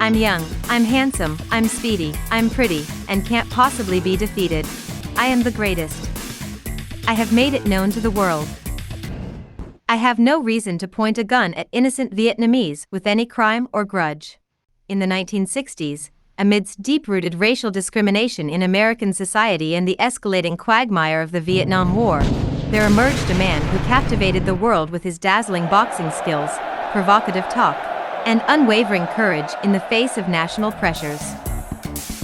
I'm young, I'm handsome, I'm speedy, I'm pretty, and can't possibly be defeated. I am the greatest. I have made it known to the world. I have no reason to point a gun at innocent Vietnamese with any crime or grudge. In the 1960s, amidst deep-rooted racial discrimination in American society and the escalating quagmire of the Vietnam War, there emerged a man who captivated the world with his dazzling boxing skills, provocative talk, and unwavering courage in the face of national pressures.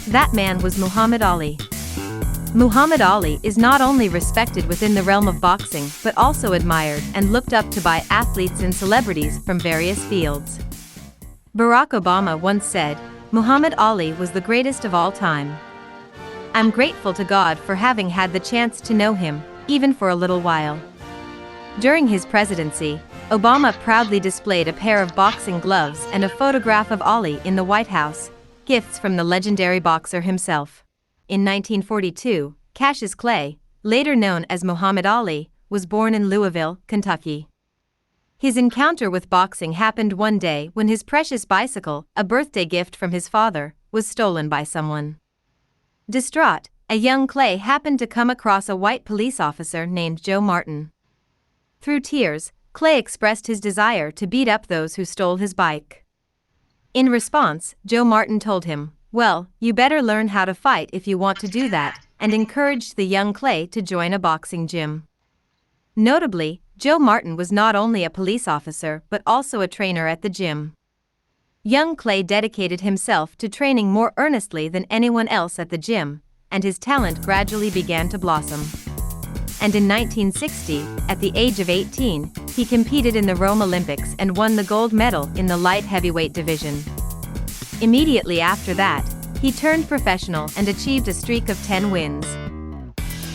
That man was Muhammad Ali. Muhammad Ali is not only respected within the realm of boxing but also admired and looked up to by athletes and celebrities from various fields. Barack Obama once said, "Muhammad Ali was the greatest of all time." I'm grateful to God for having had the chance to know him, even for a little while. During his presidency, Obama proudly displayed a pair of boxing gloves and a photograph of Ali in the White House, gifts from the legendary boxer himself. In 1942, Cassius Clay, later known as Muhammad Ali, was born in Louisville, Kentucky. His encounter with boxing happened one day when his precious bicycle, a birthday gift from his father, was stolen by someone. Distraught, a young Clay happened to come across a white police officer named Joe Martin. Through tears, Clay expressed his desire to beat up those who stole his bike. In response, Joe Martin told him, "Well, you better learn how to fight if you want to do that," and encouraged the young Clay to join a boxing gym. Notably, Joe Martin was not only a police officer but also a trainer at the gym. Young Clay dedicated himself to training more earnestly than anyone else at the gym, and his talent gradually began to blossom. And in 1960, at the age of 18, he competed in the Rome Olympics and won the gold medal in the light heavyweight division. Immediately after that, he turned professional and achieved a streak of 10 wins.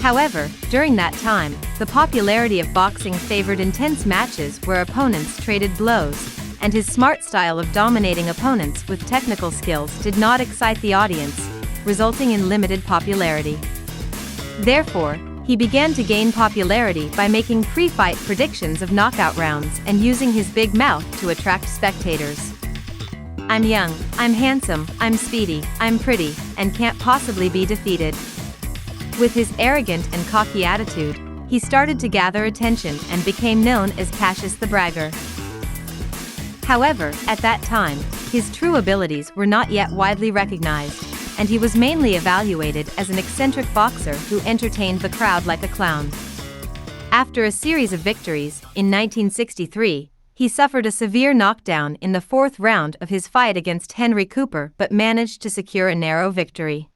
However, during that time, the popularity of boxing favored intense matches where opponents traded blows, and his smart style of dominating opponents with technical skills did not excite the audience, resulting in limited popularity. Therefore, he began to gain popularity by making pre-fight predictions of knockout rounds and using his big mouth to attract spectators. I'm young, I'm handsome, I'm speedy, I'm pretty, and can't possibly be defeated. With his arrogant and cocky attitude, he started to gather attention and became known as Cassius the Bragger. However, at that time, his true abilities were not yet widely recognized, and he was mainly evaluated as an eccentric boxer who entertained the crowd like a clown. After a series of victories, in 1963, he suffered a severe knockdown in the fourth round of his fight against Henry Cooper but managed to secure a narrow victory.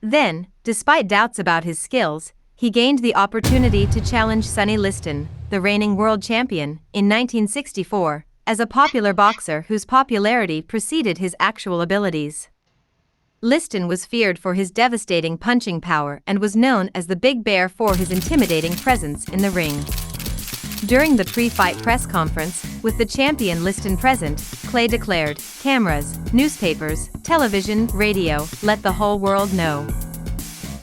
Then, despite doubts about his skills, he gained the opportunity to challenge Sonny Liston, the reigning world champion, in 1964, as a popular boxer whose popularity preceded his actual abilities. Liston was feared for his devastating punching power and was known as the Big Bear for his intimidating presence in the ring. During the pre-fight press conference, with the champion Liston present, Clay declared, "Cameras, newspapers, television, radio, let the whole world know.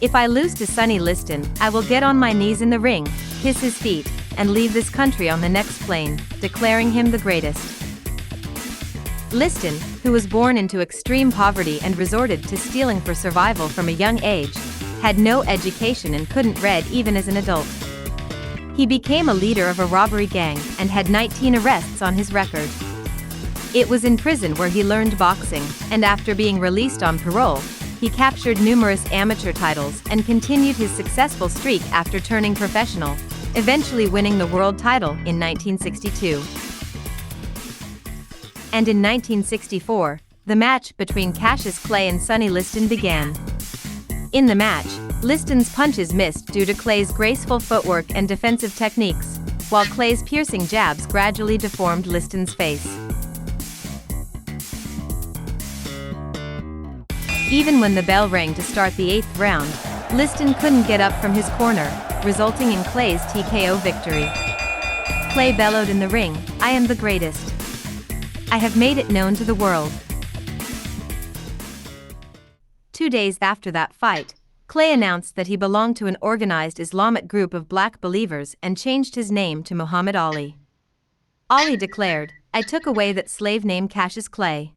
If I lose to Sonny Liston, I will get on my knees in the ring, kiss his feet, and leave this country on the next plane, declaring him the greatest." Liston, who was born into extreme poverty and resorted to stealing for survival from a young age, had no education and couldn't read even as an adult. He became a leader of a robbery gang and had 19 arrests on his record. It was in prison where he learned boxing, and after being released on parole, he captured numerous amateur titles and continued his successful streak after turning professional, eventually winning the world title in 1962. And in 1964, the match between Cassius Clay and Sonny Liston began. In the match, Liston's punches missed due to Clay's graceful footwork and defensive techniques, while Clay's piercing jabs gradually deformed Liston's face. Even when the bell rang to start the 8th round, Liston couldn't get up from his corner, resulting in Clay's TKO victory. Clay bellowed in the ring, "I am the greatest. I have made it known to the world." 2 days after that fight, Clay announced that he belonged to an organized Islamic group of black believers and changed his name to Muhammad Ali. Ali declared, "I took away that slave name Cassius Clay.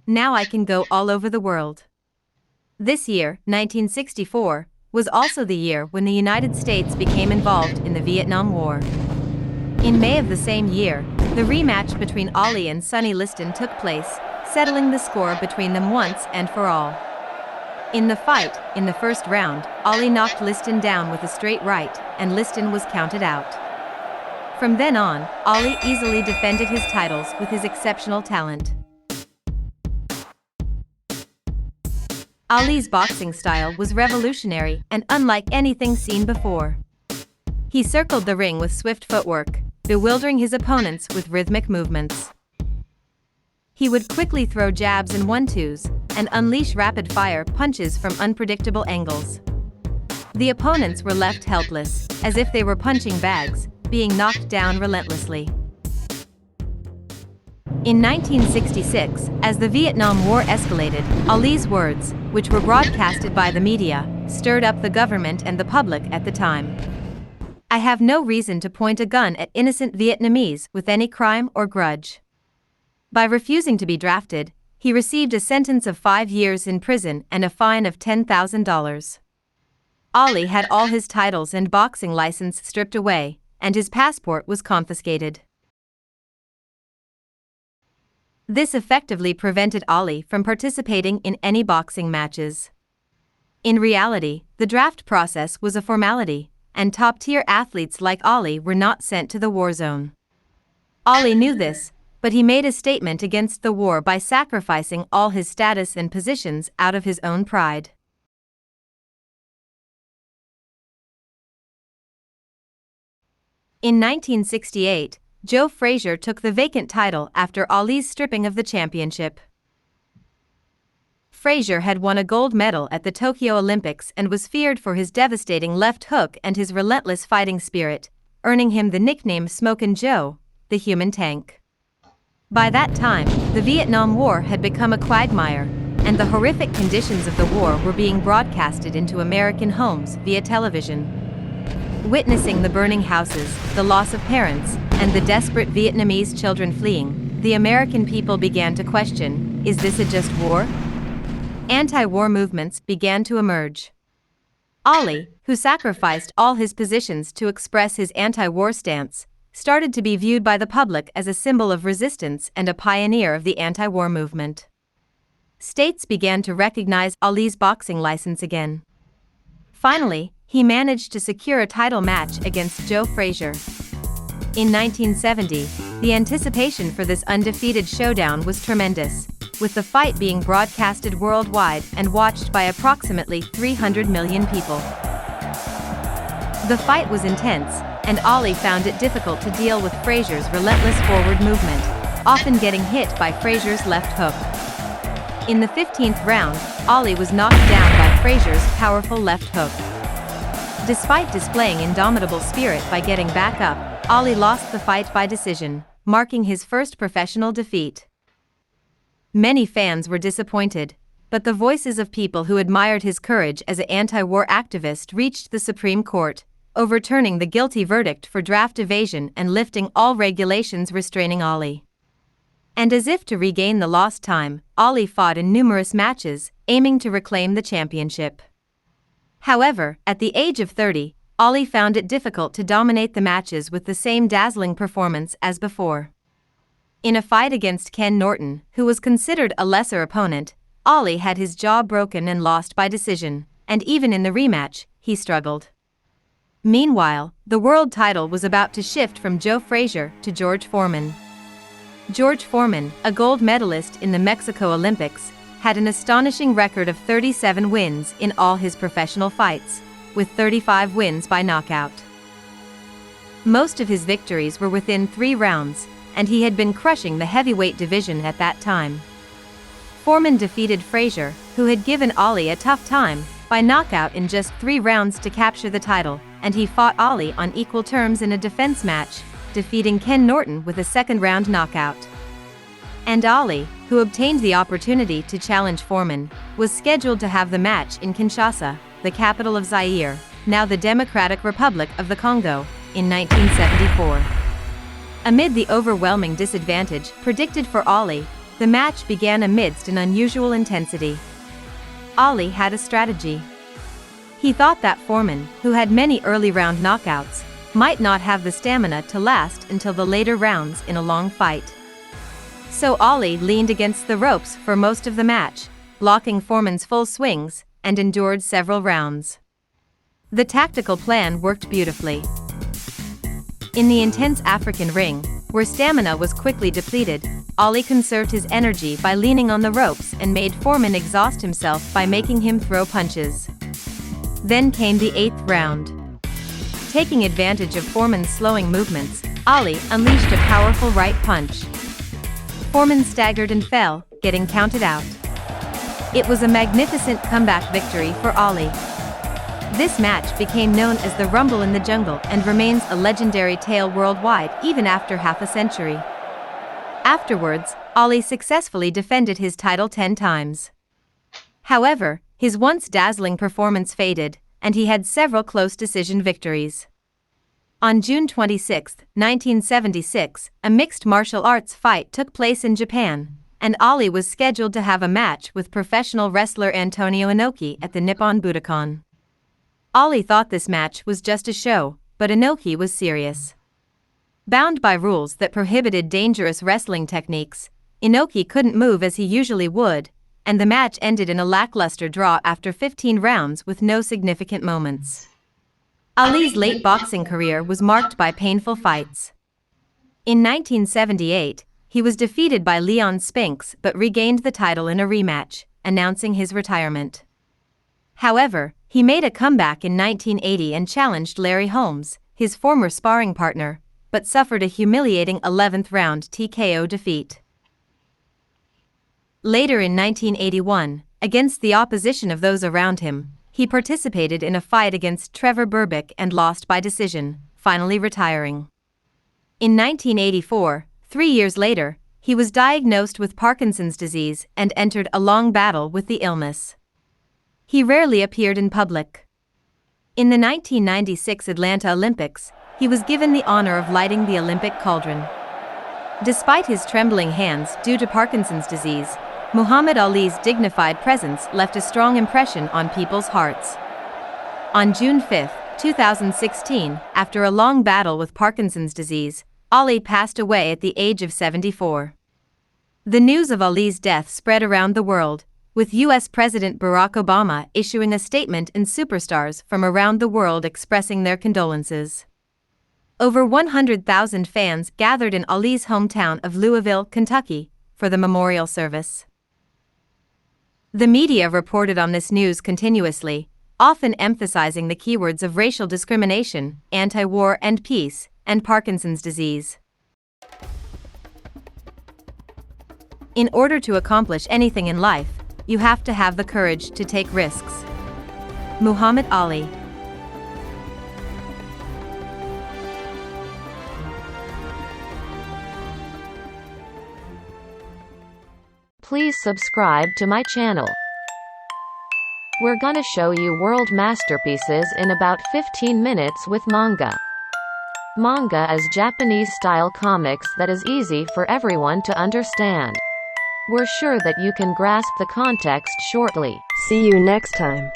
Now I can go all over the world. This year, 1964, was also the year when the United States became involved in the Vietnam War. In May of the same year, the rematch between Ali and Sonny Liston took place, settling the score between them once and for all. In the fight, in the first round, Ali knocked Liston down with a straight right, and Liston was counted out. From then on, Ali easily defended his titles with his exceptional talent. Ali's boxing style was revolutionary and unlike anything seen before. He circled the ring with swift footwork, bewildering his opponents with rhythmic movements. He would quickly throw jabs and one-twos, and unleash rapid-fire punches from unpredictable angles. The opponents were left helpless, as if they were punching bags, being knocked down relentlessly. In 1966, as the Vietnam War escalated, Ali's words, which were broadcasted by the media, stirred up the government and the public at the time. I have no reason to point a gun at innocent Vietnamese with any crime or grudge. By refusing to be drafted, he received a sentence of 5 years in prison and a fine of $10,000. Ali had all his titles and boxing license stripped away, and his passport was confiscated. This effectively prevented Ali from participating in any boxing matches. In reality, the draft process was a formality, and top-tier athletes like Ali were not sent to the war zone. Ali knew this, but he made a statement against the war by sacrificing all his status and positions out of his own pride. In 1968, Joe Frazier took the vacant title after Ali's stripping of the championship. Frazier had won a gold medal at the Tokyo Olympics and was feared for his devastating left hook and his relentless fighting spirit, earning him the nickname Smokin' Joe, the human tank. By that time, the Vietnam War had become a quagmire, and the horrific conditions of the war were being broadcasted into American homes via television. Witnessing the burning houses, the loss of parents, and the desperate Vietnamese children fleeing, the American people began to question, is this a just war? Anti-war movements began to emerge. Ali, who sacrificed all his positions to express his anti-war stance, started to be viewed by the public as a symbol of resistance and a pioneer of the anti-war movement. States began to recognize Ali's boxing license again. Finally, he managed to secure a title match against Joe Frazier. In 1970, the anticipation for this undefeated showdown was tremendous, with the fight being broadcasted worldwide and watched by approximately 300 million people. The fight was intense, and Ali found it difficult to deal with Frazier's relentless forward movement, often getting hit by Frazier's left hook. In the 15th round, Ali was knocked down by Frazier's powerful left hook. Despite displaying indomitable spirit by getting back up, Ali lost the fight by decision, marking his first professional defeat. Many fans were disappointed, but the voices of people who admired his courage as an anti-war activist reached the Supreme Court, overturning the guilty verdict for draft evasion and lifting all regulations restraining Ali. And as if to regain the lost time, Ali fought in numerous matches, aiming to reclaim the championship. However, at the age of 30, Ali found it difficult to dominate the matches with the same dazzling performance as before. In a fight against Ken Norton, who was considered a lesser opponent, Ali had his jaw broken and lost by decision, and even in the rematch, he struggled. Meanwhile, the world title was about to shift from Joe Frazier to George Foreman. George Foreman, a gold medalist in the Mexico Olympics, had an astonishing record of 37 wins in all his professional fights, with 35 wins by knockout. Most of his victories were within 3 rounds, and he had been crushing the heavyweight division at that time. Foreman defeated Frazier, who had given Ali a tough time, by knockout in just 3 rounds to capture the title, and he fought Ali on equal terms in a defense match, defeating Ken Norton with a second-round knockout. And Ali, who obtained the opportunity to challenge Foreman, was scheduled to have the match in Kinshasa, the capital of Zaire, now the Democratic Republic of the Congo, in 1974. Amid the overwhelming disadvantage predicted for Ali, The match began amidst an unusual intensity. Ali had a strategy. He thought that Foreman, who had many early round knockouts, might not have the stamina to last until the later rounds in a long fight. So Ali leaned against the ropes for most of the match, blocking Foreman's full swings, and endured several rounds. The tactical plan worked beautifully. In the intense African ring, where stamina was quickly depleted, Ali conserved his energy by leaning on the ropes and made Foreman exhaust himself by making him throw punches. Then came the 8th round. Taking advantage of Foreman's slowing movements, Ali unleashed a powerful right punch. Foreman staggered and fell, getting counted out. It was a magnificent comeback victory for Ali. This match became known as the Rumble in the Jungle and remains a legendary tale worldwide even after half a century. Afterwards, Ali successfully defended his title 10 times. However, his once dazzling performance faded, and he had several close decision victories. On June 26, 1976, a mixed martial arts fight took place in Japan, and Ali was scheduled to have a match with professional wrestler Antonio Inoki at the Nippon Budokan. Ali thought this match was just a show, but Inoki was serious. Bound by rules that prohibited dangerous wrestling techniques, Inoki couldn't move as he usually would, and the match ended in a lackluster draw after 15 rounds with no significant moments. Ali's late boxing career was marked by painful fights. In 1978, he was defeated by Leon Spinks but regained the title in a rematch, announcing his retirement. However, he made a comeback in 1980 and challenged Larry Holmes, his former sparring partner, but suffered a humiliating 11th round TKO defeat. Later in 1981, against the opposition of those around him, he participated in a fight against Trevor Berbick and lost by decision, finally retiring. In 1984, 3 years later, he was diagnosed with Parkinson's disease and entered a long battle with the illness. He rarely appeared in public. In the 1996 Atlanta Olympics, he was given the honor of lighting the Olympic cauldron. Despite his trembling hands due to Parkinson's disease, Muhammad Ali's dignified presence left a strong impression on people's hearts. On June 5, 2016, after a long battle with Parkinson's disease, Ali passed away at the age of 74. The news of Ali's death spread around the world, with U.S. President Barack Obama issuing a statement and superstars from around the world expressing their condolences. Over 100,000 fans gathered in Ali's hometown of Louisville, Kentucky, for the memorial service. The media reported on this news continuously, often emphasizing the keywords of racial discrimination, anti-war and peace, and Parkinson's disease. In order to accomplish anything in life, you have to have the courage to take risks. Muhammad Ali. Please subscribe to my channel. We're gonna show you world masterpieces in about 15 minutes with manga. Manga is Japanese-style comics that is easy for everyone to understand. We're sure that you can grasp the context shortly. See you next time.